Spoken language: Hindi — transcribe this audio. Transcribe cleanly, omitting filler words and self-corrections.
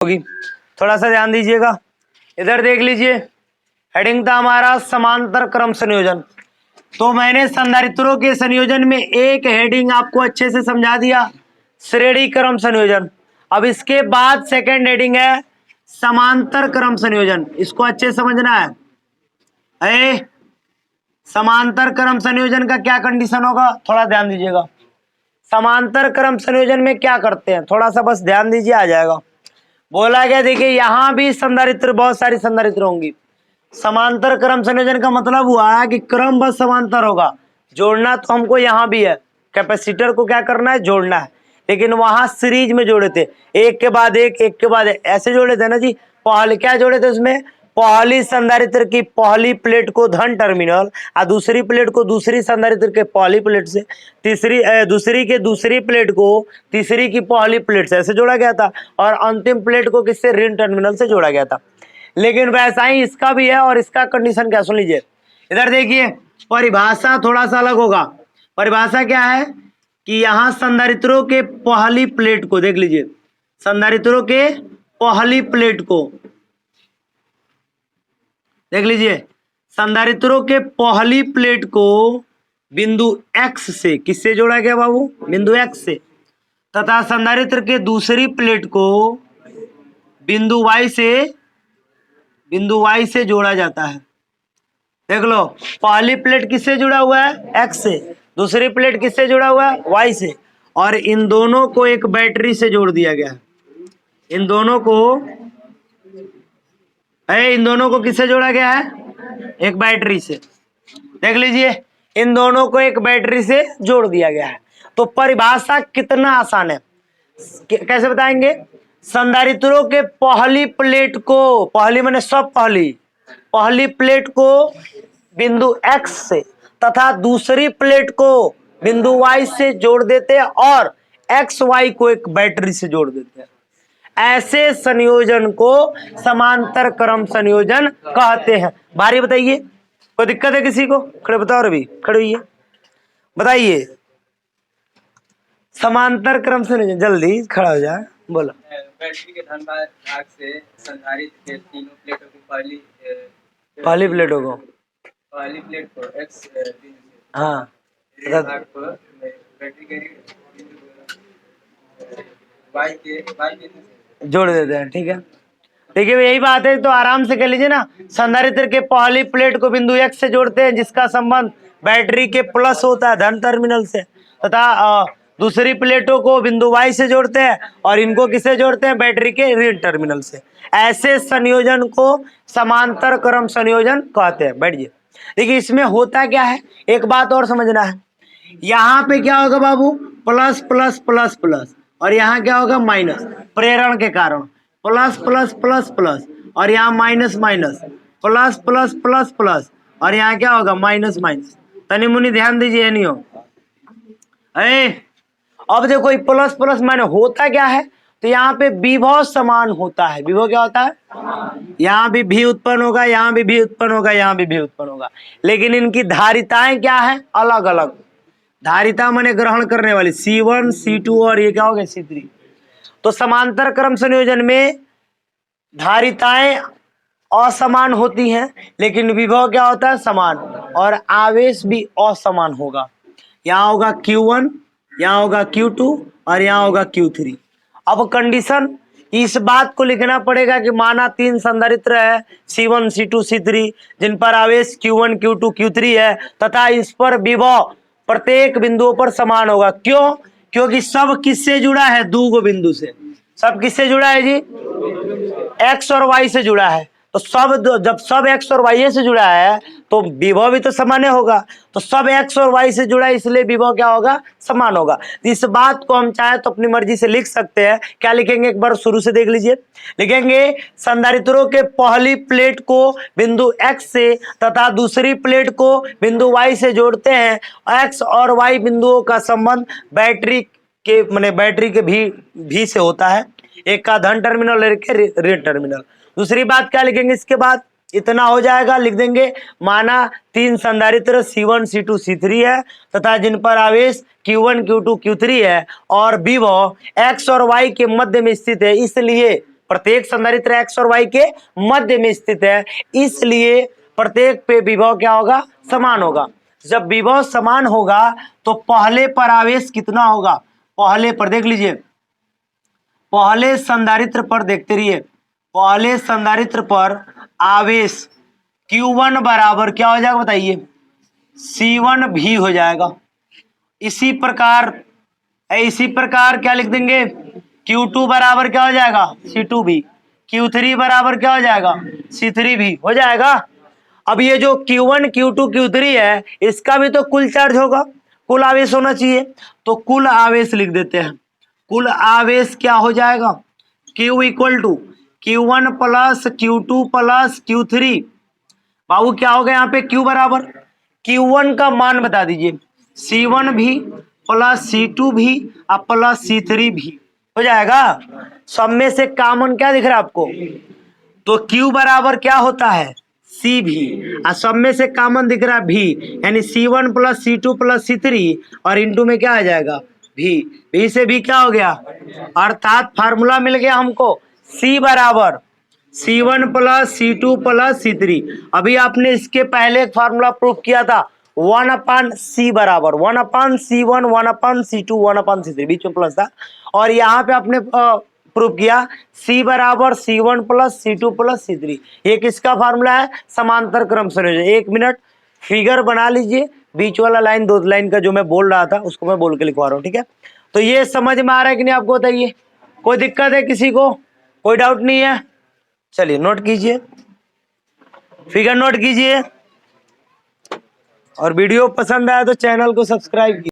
होगी। थोड़ा सा ध्यान दीजिएगा, इधर देख लीजिए, हेडिंग था हमारा समांतर क्रम संयोजन। तो मैंने संधारित्रों के संयोजन में एक हेडिंग आपको अच्छे से समझा दिया, श्रेणी क्रम संयोजन। अब इसके बाद सेकंड हेडिंग है समांतर क्रम संयोजन, इसको अच्छे समझना है। समांतर क्रम संयोजन का क्या कंडीशन होगा, थोड़ा ध्यान दीजिएगा। समांतर क्रम संयोजन में क्या करते हैं, थोड़ा सा बस ध्यान दीजिए, आ जाएगा। बोला गया, देखिए यहां भी संधारित्र, बहुत सारी संधारित्र होंगी। समांतर क्रम संयोजन का मतलब हुआ है कि क्रम बस समांतर होगा। जोड़ना तो हमको यहां भी है, कैपेसिटर को क्या करना है, जोड़ना है। लेकिन वहां सीरीज में जोड़े थे, एक के बाद एक के बाद एक, ऐसे जोड़े थे ना जी। पहले क्या जोड़े थे उसमें, पहली संधारित्र की पहली प्लेट को धन टर्मिनल और दूसरी प्लेट को दूसरी संधारित्र के पहली प्लेट से, दूसरी के दूसरी प्लेट को तीसरी की पहली प्लेट से ऐसे जोड़ा गया था, और अंतिम प्लेट को किससे, ऋण टर्मिनल से जोड़ा गया था। लेकिन वैसा ही इसका भी है, और इसका कंडीशन क्या, सुन लीजिए। इधर देखिए, परिभाषा थोड़ा सा अलग होगा। परिभाषा क्या है कि यहां संधारित्रों के पहली प्लेट को देख लीजिए, संधारित्रों के पहली प्लेट को देख लीजिए, संधारित्रों के पहली प्लेट को बिंदु एक्स से, किससे जोड़ा गया बाबू, बिंदु एक्स से, तथा संधारित्र के दूसरी प्लेट को बिंदु वाई से जोड़ा जाता है। देख लो, पहली प्लेट किससे जुड़ा हुआ है, एक्स से, दूसरी प्लेट किससे जुड़ा हुआ है, वाई से, और इन दोनों को एक बैटरी से जोड़ दिया गया है। इन दोनों को किससे जोड़ा गया है, एक बैटरी से। देख लीजिए, इन दोनों को एक बैटरी से जोड़ दिया गया है। तो परिभाषा कितना आसान है, कैसे बताएंगे। संधारित्रों के पहली प्लेट को, पहली माने सब पहली प्लेट को बिंदु एक्स से तथा दूसरी प्लेट को बिंदु वाई से जोड़ देते हैं, और एक्स वाई को एक बैटरी से जोड़ देते हैं। ऐसे संयोजन को समांतर क्रम संयोजन कहते हैं। भारी बताइए, कोई दिक्कत है किसी को, खड़े बताओ, रवि खड़े हुई है, बताइए। समांतर क्रम संयोजन, जल्दी खड़ा हो जाए, बोलो। बैटरी के धन भाग से संधारित्र के तीनों प्लेटों की पहली प्लेटों को एक्स हाँ भाग पर बैटरी के वाई के जोड़ देते हैं, ठीक है। देखिए यही बात है, तो आराम से कर लीजिए ना। संधारित्र के पहली प्लेट को बिंदु एक्स से जोड़ते हैं, जिसका संबंध बैटरी के प्लस होता है धन टर्मिनल से, तथा दूसरी प्लेटों को बिंदु वाई से जोड़ते हैं, और इनको किससे जोड़ते हैं, बैटरी के ऋण टर्मिनल से। ऐसे संयोजन को समांतर क्रम संयोजन कहते हैं। बैठिए, देखिए इसमें होता क्या है, एक बात और समझना है। यहाँ पे क्या होगा बाबू, प्लस प्लस प्लस प्लस, और यहाँ क्या होगा, माइनस, प्रेरण के कारण प्लस प्लस प्लस प्लस, और यहाँ minus minus, plus plus plus plus, और यहाँ क्या होगा, माइनस माइनस। तनी मुनी ध्यान दीजिए, नहीं हो। अब देखो प्लस प्लस माइनस होता क्या है, तो यहाँ पे विभव समान होता है। विभव क्या होता है, यहाँ भी उत्पन्न होगा, यहाँ भी उत्पन्न होगा, यहाँ भी उत्पन्न होगा, लेकिन इनकी धारिताएं क्या है, अलग अलग। धारिता माने ग्रहण करने वाली, C1 C2 और ये क्या हो गया, C3। तो समांतर क्रम संयोजन में धारिताएं असमान होती हैं, लेकिन विभव क्या होता है, समान, और आवेश भी असमान होगा। यहाँ होगा Q1, यहाँ होगा Q2, और यहाँ होगा Q3। अब कंडीशन, इस बात को लिखना पड़ेगा कि माना तीन संधारित्र है C1 C2 C3, जिन पर आवेश Q1 Q2 Q3 है, तथा इस पर विभव प्रत्येक बिंदुओं पर समान होगा। क्यों, क्योंकि सब किससे जुड़ा है, दो बिंदु से। सब किससे जुड़ा है जी, एक्स और वाई से जुड़ा है। तो जब सब एक्स और वाई से जुड़ा है, तो विभव भी तो समान होगा। तो सब एक्स और वाई से जुड़ा है, इसलिए विभव क्या होगा, समान होगा। इस बात को हम चाहे तो अपनी मर्जी से लिख सकते हैं। क्या लिखेंगे, एक बार शुरू से देख लीजिए। लिखेंगे, संधारित्रों के पहली प्लेट को बिंदु एक्स से तथा दूसरी प्लेट को बिंदु वाई से जोड़ते हैं। एक्स और वाई बिंदुओं का संबंध बैटरी के भी से होता है, एक का धन टर्मिनल, एक के ऋण टर्मिनल। दूसरी बात क्या लिखेंगे, इसके बाद इतना हो जाएगा, लिख देंगे, माना तीन संधारित्र C1 C2 C3 है, तथा जिन पर आवेश Q1 Q2 Q3 है, और विभव एक्स और वाई के मध्य में स्थित है, इसलिए प्रत्येक संधारित्र एक्स और वाई के मध्य में स्थित है, इसलिए प्रत्येक पे विभव क्या होगा, समान होगा। जब विभव समान होगा तो पहले पर आवेश कितना होगा, पहले पर देख लीजिए, पहले संधारित्र पर देखते रहिए, पहले संधारित्र पर आवेश Q1 बराबर क्या हो जाएगा बताइए, C1 भी हो जाएगा। इसी प्रकार क्या लिख देंगे, Q2 बराबर क्या हो जाएगा, C2 भी, Q3 बराबर क्या हो जाएगा, C3 भी हो जाएगा। अब ये जो Q1 Q2 Q3 है, इसका भी तो कुल चार्ज होगा, कुल आवेश होना चाहिए, तो कुल आवेश लिख देते हैं। कुल आवेश क्या हो जाएगा, Q equal to Q1 plus Q2 plus Q3। बाबू क्या होगा यहाँ पे, Q बराबर Q1 का मान बता दीजिए, C1 भी प्लस C2 भी और प्लस C3 भी हो जाएगा। सब में से कॉमन क्या दिख रहा है आपको, तो Q बराबर क्या होता है, C भी, और सब में से कॉमन दिख रहा है भी, यानी C1 plus C2 plus C3 और इंटू में क्या आ जाएगा, भी से भी क्या हो गया, अर्थात फार्मूला मिल गया हमको, C बराबर C1 plus C2 plus C3। अभी आपने इसके पहले एक फार्मूला प्रूफ किया था, 1/C बराबर 1/C1 1/C2 1/C3, बीच में प्लस था, और यहाँ पे आपने प्रूफ किया C बराबर C1 plus C2 plus C3। ये किसका फार्मूला है, समांतर क्रम संयोजन। 1 मिनट फिगर बना लीजिए, बीच वाला लाइन दो लाइन का जो मैं बोल रहा था उसको मैं बोल के लिखवा रहा हूँ, ठीक है। तो ये समझ में आ रहा है कि नहीं आपको, बताइए, कोई दिक्कत है किसी को, कोई डाउट नहीं है, चलिए नोट कीजिए, फिगर नोट कीजिए, और वीडियो पसंद आया तो चैनल को सब्सक्राइब कीजिए।